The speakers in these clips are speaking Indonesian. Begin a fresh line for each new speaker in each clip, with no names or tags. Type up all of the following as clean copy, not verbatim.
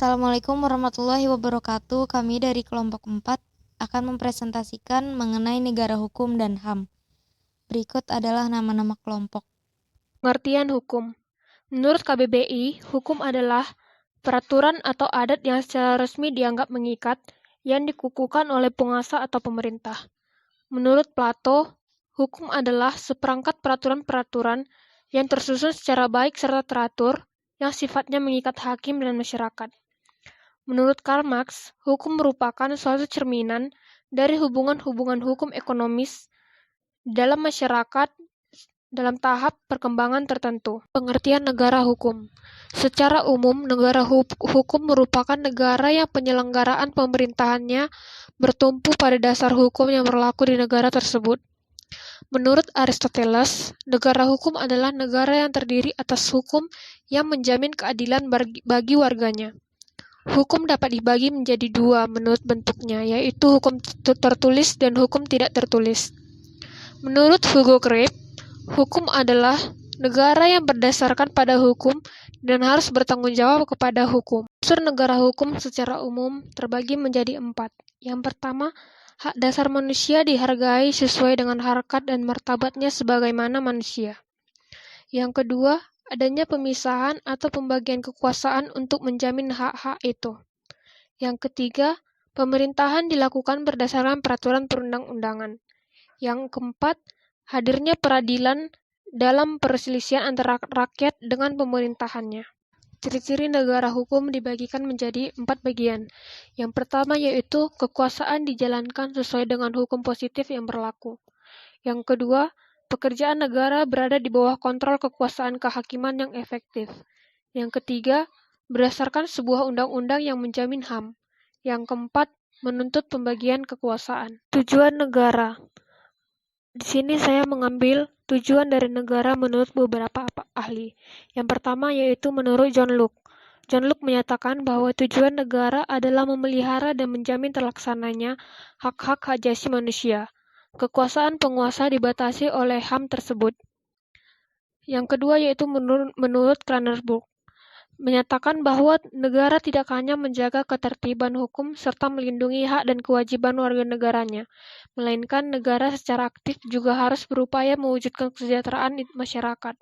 Assalamualaikum warahmatullahi wabarakatuh. Kami dari kelompok 4 akan mempresentasikan mengenai negara hukum dan HAM. Berikut adalah nama-nama kelompok.
Pengertian hukum. Menurut KBBI, hukum adalah peraturan atau adat yang secara resmi dianggap mengikat yang dikukuhkan oleh penguasa atau pemerintah. Menurut Plato, hukum adalah seperangkat peraturan-peraturan yang tersusun secara baik serta teratur yang sifatnya mengikat hakim dan masyarakat. Menurut Karl Marx, hukum merupakan suatu cerminan dari hubungan-hubungan hukum ekonomis dalam masyarakat dalam tahap perkembangan tertentu. Pengertian negara hukum. Secara umum, negara hukum merupakan negara yang penyelenggaraan pemerintahannya bertumpu pada dasar hukum yang berlaku di negara tersebut. Menurut Aristoteles, negara hukum adalah negara yang terdiri atas hukum yang menjamin keadilan bagi warganya. Hukum dapat dibagi menjadi dua menurut bentuknya, yaitu hukum tertulis dan hukum tidak tertulis. Menurut Hugo Grape, hukum adalah negara yang berdasarkan pada hukum dan harus bertanggung jawab kepada hukum. Unsur negara hukum secara umum terbagi menjadi 4. Yang pertama, hak dasar manusia dihargai sesuai dengan harkat dan martabatnya sebagaimana manusia. Yang kedua, adanya pemisahan atau pembagian kekuasaan untuk menjamin hak-hak itu. Yang ketiga, pemerintahan dilakukan berdasarkan peraturan perundang-undangan. Yang keempat, hadirnya peradilan dalam perselisihan antara rakyat dengan pemerintahannya. Ciri-ciri negara hukum dibagikan menjadi 4 bagian. Yang pertama yaitu kekuasaan dijalankan sesuai dengan hukum positif yang berlaku. Yang kedua, pekerjaan negara berada di bawah kontrol kekuasaan kehakiman yang efektif. Yang ketiga, berdasarkan sebuah undang-undang yang menjamin HAM. Yang keempat, menuntut pembagian kekuasaan. Tujuan negara. Di sini saya mengambil tujuan dari negara menurut beberapa ahli. Yang pertama yaitu menurut John Locke. John Locke menyatakan bahwa tujuan negara adalah memelihara dan menjamin terlaksananya hak-hak hak asasi manusia. Kekuasaan penguasa dibatasi oleh HAM tersebut. Yang kedua yaitu menurut Cranenburg, menyatakan bahwa negara tidak hanya menjaga ketertiban hukum serta melindungi hak dan kewajiban warga negaranya, melainkan negara secara aktif juga harus berupaya mewujudkan kesejahteraan masyarakat.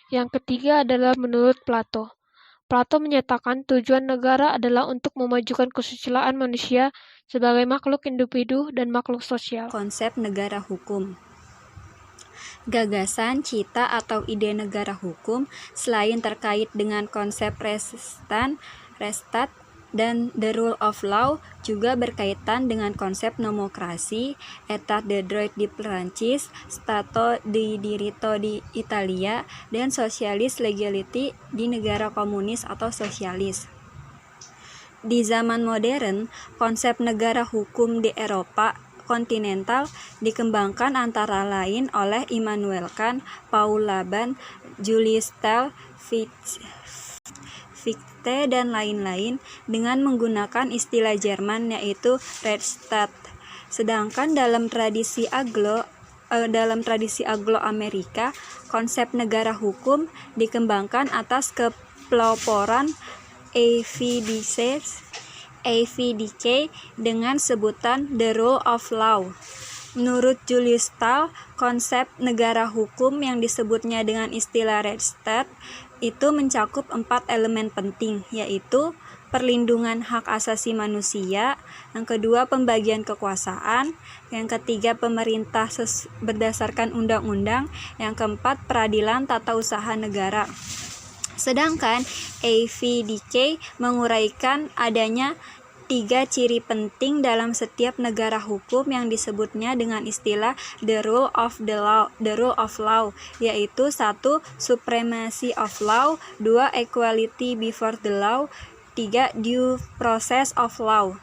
Yang ketiga adalah menurut Plato. Plato menyatakan tujuan negara adalah untuk memajukan kesusilaan manusia sebagai makhluk individu dan makhluk sosial.
Konsep negara hukum. Gagasan, cita, atau ide negara hukum selain terkait dengan konsep restat, dan the rule of law juga berkaitan dengan konsep nomokrasi, état de droit di Perancis, stato di diritto di Italia, dan socialist legality di negara komunis atau sosialis. Di zaman modern, konsep negara hukum di Eropa kontinental dikembangkan antara lain oleh Immanuel Kant, Paul Laban, Julius Stahl, Fichte, dan lain-lain dengan menggunakan istilah Jerman yaitu Rechtsstaat. Sedangkan dalam tradisi Anglo-Amerika, konsep negara hukum dikembangkan atas kepeloporan AVDK dengan sebutan the rule of law. Menurut Julius Stahl, konsep negara hukum yang disebutnya dengan istilah Rechtsstaat itu mencakup 4 elemen penting, yaitu perlindungan hak asasi manusia, yang kedua pembagian kekuasaan, yang ketiga pemerintah berdasarkan undang-undang, yang keempat peradilan tata usaha negara. Sedangkan AVDK menguraikan adanya 3 ciri penting dalam setiap negara hukum yang disebutnya dengan istilah the rule of law, yaitu 1. Supremacy of law, 2. Equality before the law, 3. Due process of law.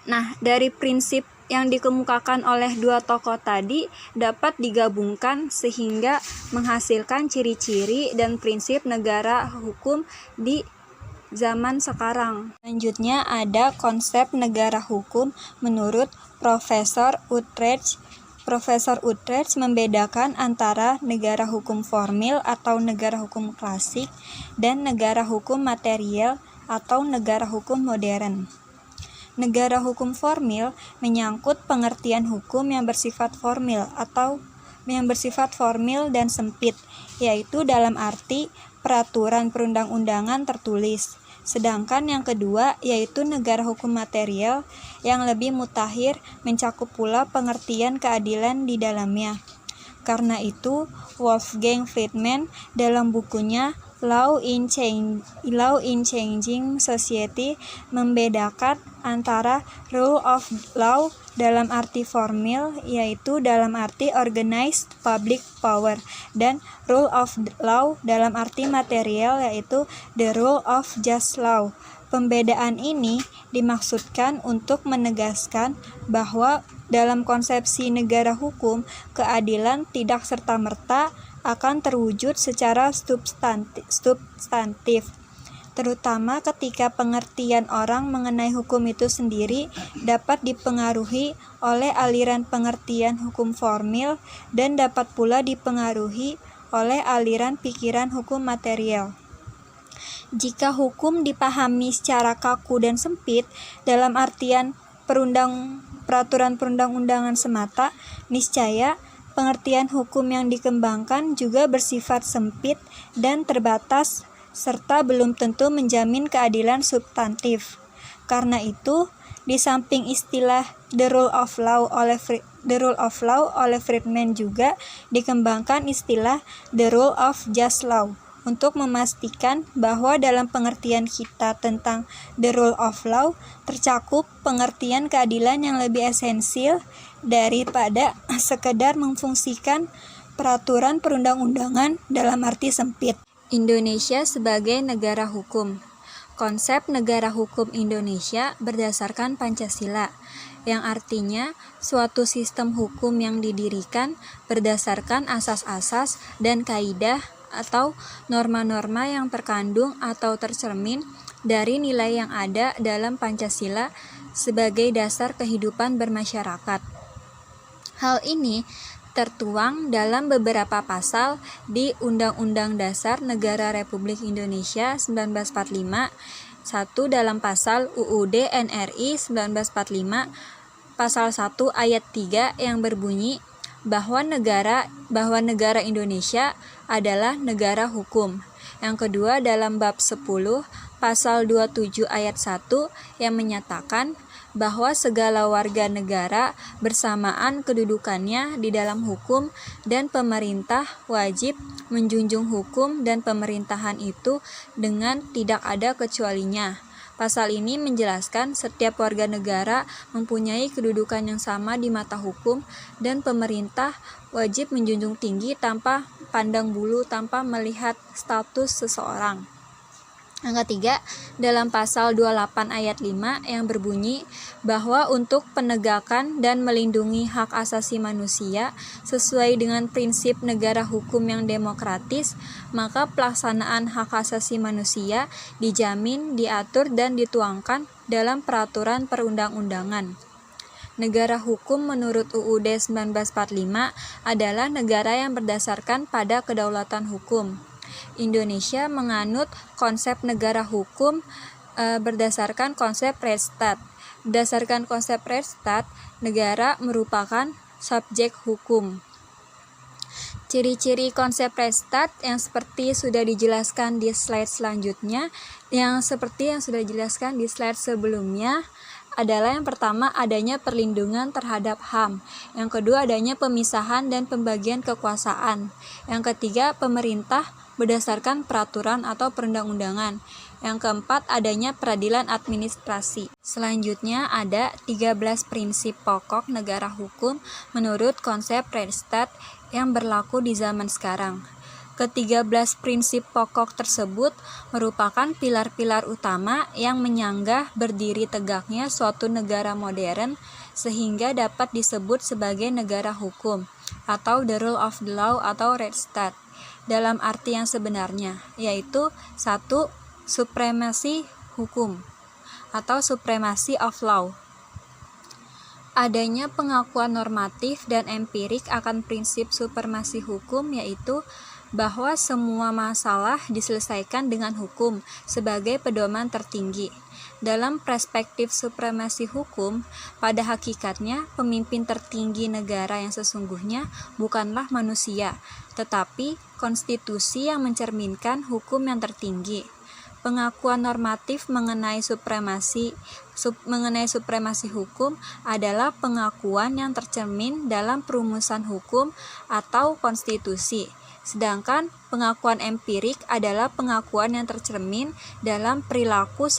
Nah, dari prinsip yang dikemukakan oleh 2 tokoh tadi dapat digabungkan sehingga menghasilkan ciri-ciri dan prinsip negara hukum di zaman sekarang. Selanjutnya ada konsep negara hukum menurut Profesor Utrecht Profesor Utrecht membedakan antara negara hukum formil atau negara hukum klasik dan negara hukum material atau negara hukum modern. Negara hukum formil menyangkut pengertian hukum yang bersifat formil atau yang bersifat formil dan sempit, yaitu dalam arti peraturan perundang-undangan tertulis. Sedangkan yang kedua yaitu negara hukum material yang lebih mutakhir, mencakup pula pengertian keadilan di dalamnya. Karena itu, Wolfgang Friedman dalam bukunya Law in Changing Society membedakan antara rule of law dalam arti formil, yaitu dalam arti organized public power, dan rule of law dalam arti material, yaitu the rule of just law. Pembedaan ini dimaksudkan untuk menegaskan bahwa dalam konsepsi negara hukum, keadilan tidak serta-merta akan terwujud secara substantif, terutama ketika pengertian orang mengenai hukum itu sendiri dapat dipengaruhi oleh aliran pengertian hukum formil dan dapat pula dipengaruhi oleh aliran pikiran hukum material. Jika hukum dipahami secara kaku dan sempit dalam artian peraturan perundang-undangan semata, niscaya pengertian hukum yang dikembangkan juga bersifat sempit dan terbatas serta belum tentu menjamin keadilan substantif. Karena itu, di samping istilah the rule of law oleh Friedman juga dikembangkan istilah the rule of just law untuk memastikan bahwa dalam pengertian kita tentang the rule of law tercakup pengertian keadilan yang lebih esensial daripada sekedar memfungsikan peraturan perundang-undangan dalam arti sempit. Indonesia sebagai negara hukum. Konsep negara hukum Indonesia berdasarkan Pancasila, yang artinya suatu sistem hukum yang didirikan berdasarkan asas-asas dan kaidah atau norma-norma yang terkandung atau tercermin dari nilai yang ada dalam Pancasila sebagai dasar kehidupan bermasyarakat. Hal ini tertuang dalam beberapa pasal di Undang-Undang Dasar Negara Republik Indonesia 1945, satu dalam pasal UUD NRI 1945, pasal 1 ayat 3 yang berbunyi bahwa negara Indonesia adalah negara hukum. Yang kedua dalam bab 10 pasal 27 ayat 1 yang menyatakan bahwa segala warga negara bersamaan kedudukannya di dalam hukum dan pemerintah wajib menjunjung hukum dan pemerintahan itu dengan tidak ada kecualinya. Pasal ini menjelaskan setiap warga negara mempunyai kedudukan yang sama di mata hukum dan pemerintah wajib menjunjung tinggi tanpa pandang bulu, tanpa melihat status seseorang. Yang ketiga, dalam pasal 28 ayat 5 yang berbunyi bahwa untuk penegakan dan melindungi hak asasi manusia sesuai dengan prinsip negara hukum yang demokratis, maka pelaksanaan hak asasi manusia dijamin, diatur, dan dituangkan dalam peraturan perundang-undangan. Negara hukum menurut UUD 1945 adalah negara yang berdasarkan pada kedaulatan hukum. Indonesia menganut konsep negara hukum berdasarkan konsep Rechtsstaat. Berdasarkan konsep Rechtsstaat, negara merupakan subjek hukum. Ciri-ciri konsep Rechtsstaat yang seperti sudah dijelaskan di slide selanjutnya, yang sudah dijelaskan di slide sebelumnya, adalah yang pertama adanya perlindungan terhadap HAM, yang kedua adanya pemisahan dan pembagian kekuasaan, yang ketiga pemerintah berdasarkan peraturan atau perundang-undangan, yang keempat adanya peradilan administrasi. Selanjutnya ada 13 prinsip pokok negara hukum menurut konsep Rechtsstaat yang berlaku di zaman sekarang. Ke-13 prinsip pokok tersebut merupakan pilar-pilar utama yang menyanggah berdiri tegaknya suatu negara modern sehingga dapat disebut sebagai negara hukum atau the rule of the law atau Rechtsstaat dalam arti yang sebenarnya, yaitu 1. Supremasi hukum atau supremacy of law. Adanya pengakuan normatif dan empirik akan prinsip supremasi hukum, yaitu bahwa semua masalah diselesaikan dengan hukum sebagai pedoman tertinggi. Dalam perspektif supremasi hukum, pada hakikatnya pemimpin tertinggi negara yang sesungguhnya bukanlah manusia, tetapi konstitusi yang mencerminkan hukum yang tertinggi. Pengakuan normatif mengenai supremasi hukum adalah pengakuan yang tercermin dalam perumusan hukum atau konstitusi. Sedangkan pengakuan empirik adalah pengakuan yang tercermin dalam perilaku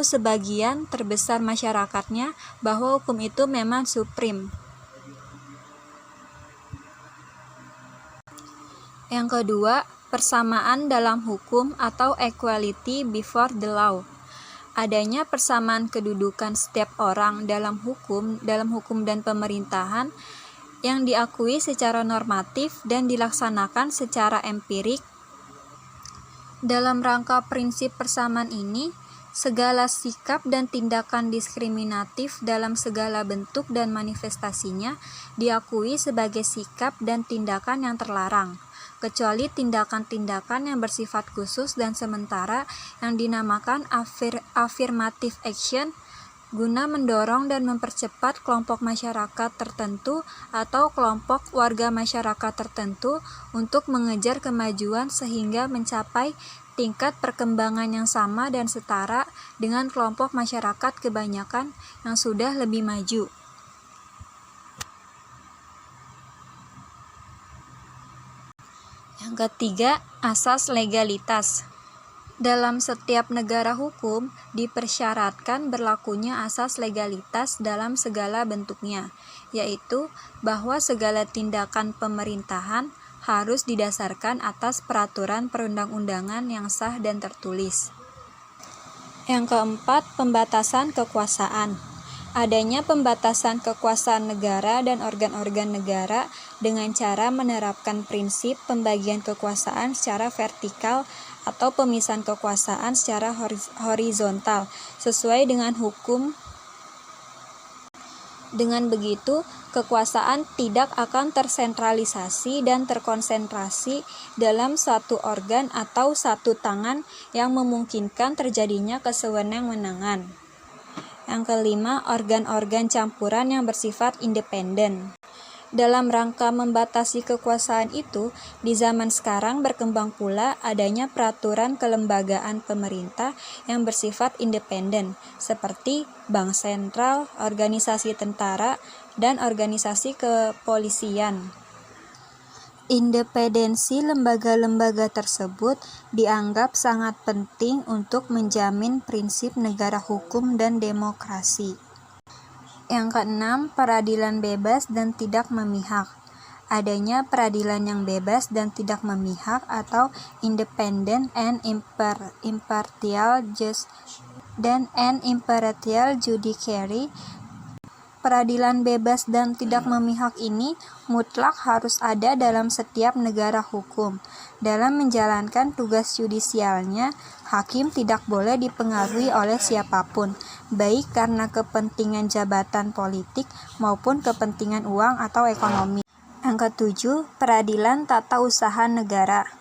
sebagian terbesar masyarakatnya bahwa hukum itu memang supreme. Yang kedua, persamaan dalam hukum atau equality before the law. Adanya persamaan kedudukan setiap orang dalam hukum dan pemerintahan yang diakui secara normatif dan dilaksanakan secara empirik. Dalam rangka prinsip persamaan ini, segala sikap dan tindakan diskriminatif dalam segala bentuk dan manifestasinya diakui sebagai sikap dan tindakan yang terlarang, kecuali tindakan-tindakan yang bersifat khusus dan sementara yang dinamakan affirmative action guna mendorong dan mempercepat kelompok masyarakat tertentu atau kelompok warga masyarakat tertentu untuk mengejar kemajuan sehingga mencapai tingkat perkembangan yang sama dan setara dengan kelompok masyarakat kebanyakan yang sudah lebih maju. Yang ketiga, asas legalitas. Dalam setiap negara hukum dipersyaratkan berlakunya asas legalitas dalam segala bentuknya, yaitu bahwa segala tindakan pemerintahan harus didasarkan atas peraturan perundang-undangan yang sah dan tertulis. Yang keempat, pembatasan kekuasaan. Adanya pembatasan kekuasaan negara dan organ-organ negara dengan cara menerapkan prinsip pembagian kekuasaan secara vertikal atau pemisahan kekuasaan secara horizontal sesuai dengan hukum. Dengan begitu, kekuasaan tidak akan tersentralisasi dan terkonsentrasi dalam satu organ atau satu tangan yang memungkinkan terjadinya kesewenang-wenangan. Yang kelima, organ-organ campuran yang bersifat independen. Dalam rangka membatasi kekuasaan itu, di zaman sekarang berkembang pula adanya peraturan kelembagaan pemerintah yang bersifat independen, seperti bank sentral, organisasi tentara, dan organisasi kepolisian. Independensi lembaga-lembaga tersebut dianggap sangat penting untuk menjamin prinsip negara hukum dan demokrasi. Yang keenam, peradilan bebas dan tidak memihak. Adanya peradilan yang bebas dan tidak memihak atau independent and impartial judiciary. Peradilan bebas dan tidak memihak ini mutlak harus ada dalam setiap negara hukum. Dalam menjalankan tugas yudisialnya, hakim tidak boleh dipengaruhi oleh siapapun, baik karena kepentingan jabatan politik maupun kepentingan uang atau ekonomi. Yang ketujuh, peradilan tata usaha negara.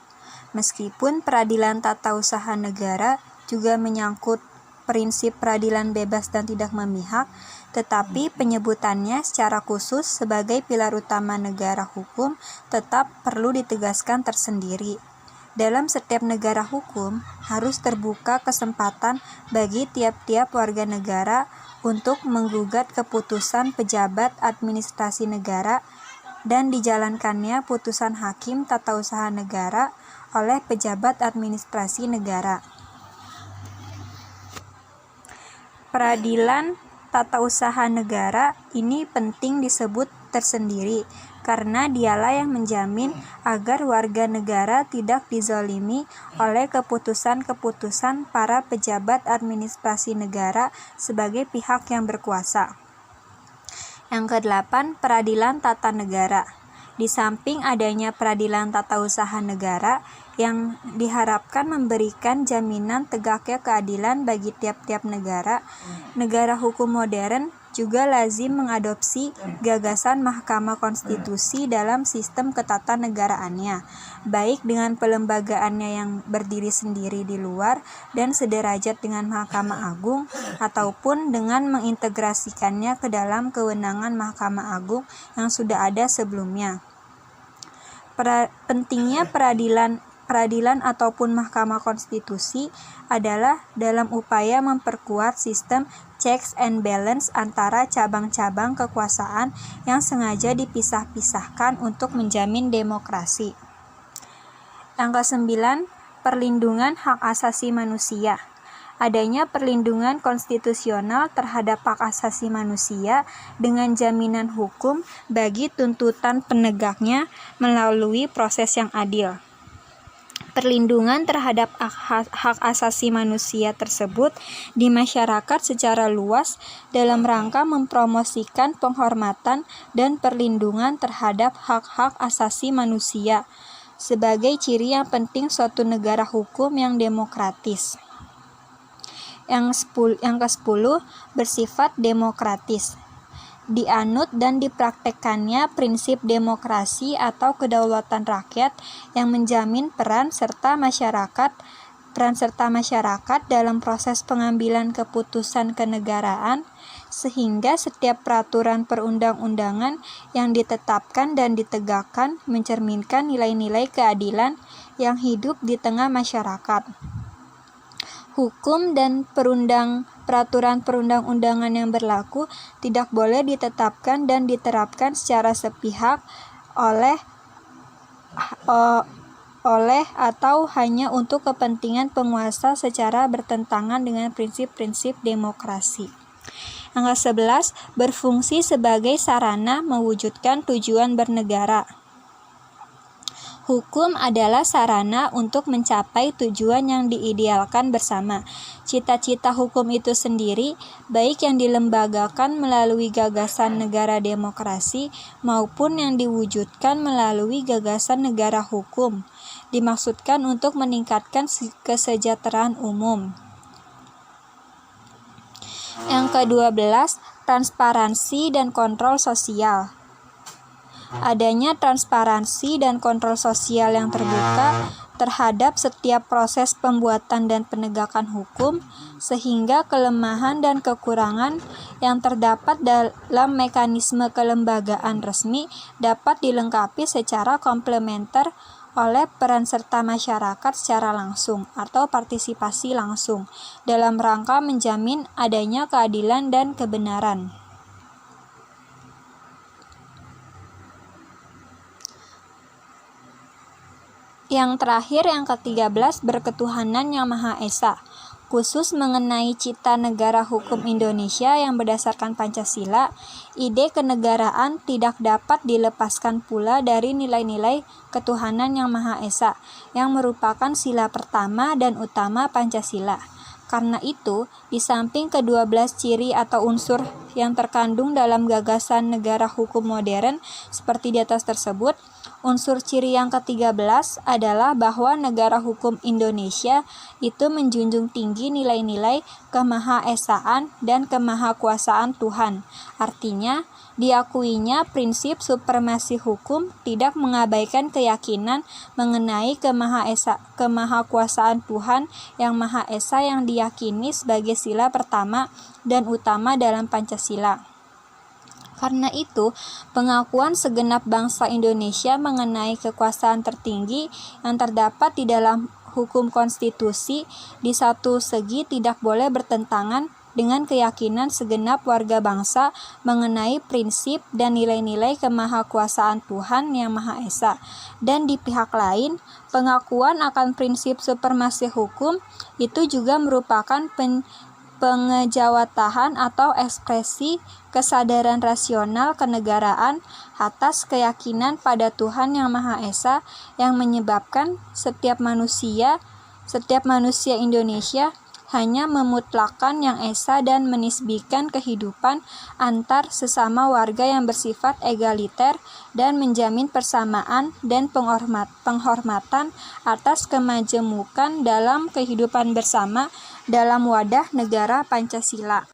Meskipun peradilan tata usaha negara juga menyangkut prinsip peradilan bebas dan tidak memihak, tetapi penyebutannya secara khusus sebagai pilar utama negara hukum tetap perlu ditegaskan tersendiri. Dalam setiap negara hukum harus terbuka kesempatan bagi tiap-tiap warga negara untuk menggugat keputusan pejabat administrasi negara dan dijalankannya putusan hakim tata usaha negara oleh pejabat administrasi negara. Peradilan tata usaha negara ini penting disebut tersendiri karena dialah yang menjamin agar warga negara tidak dizalimi oleh keputusan-keputusan para pejabat administrasi negara sebagai pihak yang berkuasa. Yang kedelapan, peradilan tata negara. Di samping adanya peradilan tata usaha negara yang diharapkan memberikan jaminan tegaknya keadilan bagi tiap-tiap negara, negara hukum modern juga lazim mengadopsi gagasan Mahkamah Konstitusi dalam sistem ketatanegaraannya, baik dengan pelembagaannya yang berdiri sendiri di luar dan sederajat dengan Mahkamah Agung, ataupun dengan mengintegrasikannya ke dalam kewenangan Mahkamah Agung yang sudah ada sebelumnya. Pentingnya peradilan ataupun Mahkamah Konstitusi adalah dalam upaya memperkuat sistem checks and balance antara cabang-cabang kekuasaan yang sengaja dipisah-pisahkan untuk menjamin demokrasi. Yang ke-9, perlindungan hak asasi manusia. Adanya perlindungan konstitusional terhadap hak asasi manusia dengan jaminan hukum bagi tuntutan penegaknya melalui proses yang adil. Perlindungan terhadap hak asasi manusia tersebut di masyarakat secara luas dalam rangka mempromosikan penghormatan dan perlindungan terhadap hak-hak asasi manusia sebagai ciri yang penting suatu negara hukum yang demokratis. Yang ke-10, bersifat demokratis. Dianut dan dipraktekkannya prinsip demokrasi atau kedaulatan rakyat yang menjamin peran serta masyarakat dalam proses pengambilan keputusan kenegaraan, sehingga setiap peraturan perundang-undangan yang ditetapkan dan ditegakkan mencerminkan nilai-nilai keadilan yang hidup di tengah masyarakat. Hukum dan peraturan perundang-undangan yang berlaku tidak boleh ditetapkan dan diterapkan secara sepihak oleh atau hanya untuk kepentingan penguasa secara bertentangan dengan prinsip-prinsip demokrasi. Yang ke-11, berfungsi sebagai sarana mewujudkan tujuan bernegara. Hukum adalah sarana untuk mencapai tujuan yang diidealkan bersama. Cita-cita hukum itu sendiri, baik yang dilembagakan melalui gagasan negara demokrasi maupun yang diwujudkan melalui gagasan negara hukum, dimaksudkan untuk meningkatkan kesejahteraan umum. Yang ke-12, transparansi dan kontrol sosial. Adanya transparansi dan kontrol sosial yang terbuka terhadap setiap proses pembuatan dan penegakan hukum, sehingga kelemahan dan kekurangan yang terdapat dalam mekanisme kelembagaan resmi dapat dilengkapi secara komplementer oleh peran serta masyarakat secara langsung atau partisipasi langsung dalam rangka menjamin adanya keadilan dan kebenaran. Yang terakhir, yang ke-13, berketuhanan yang Maha Esa. Khusus mengenai cita negara hukum Indonesia yang berdasarkan Pancasila, ide kenegaraan tidak dapat dilepaskan pula dari nilai-nilai ketuhanan yang Maha Esa, yang merupakan sila pertama dan utama Pancasila. Karena itu, di samping ke-12 ciri atau unsur yang terkandung dalam gagasan negara hukum modern seperti di atas tersebut, unsur ciri yang ke-13 adalah bahwa negara hukum Indonesia itu menjunjung tinggi nilai-nilai kemahaesaan dan kemahakuasaan Tuhan. Artinya, diakuinya prinsip supremasi hukum tidak mengabaikan keyakinan mengenai kemahakuasaan Tuhan yang Maha Esa yang diyakini sebagai sila pertama dan utama dalam Pancasila. Karena itu, pengakuan segenap bangsa Indonesia mengenai kekuasaan tertinggi yang terdapat di dalam hukum konstitusi di satu segi tidak boleh bertentangan dengan keyakinan segenap warga bangsa mengenai prinsip dan nilai-nilai kemahakuasaan Tuhan yang Maha Esa. Dan di pihak lain, pengakuan akan prinsip supremasi hukum itu juga merupakan pengejawatahan atau ekspresi kesadaran rasional kenegaraan atas keyakinan pada Tuhan yang Maha Esa yang menyebabkan setiap manusia Indonesia hanya memutlakkan yang esa dan menisbikan kehidupan antar sesama warga yang bersifat egaliter dan menjamin persamaan dan penghormatan atas kemajemukan dalam kehidupan bersama dalam wadah negara Pancasila.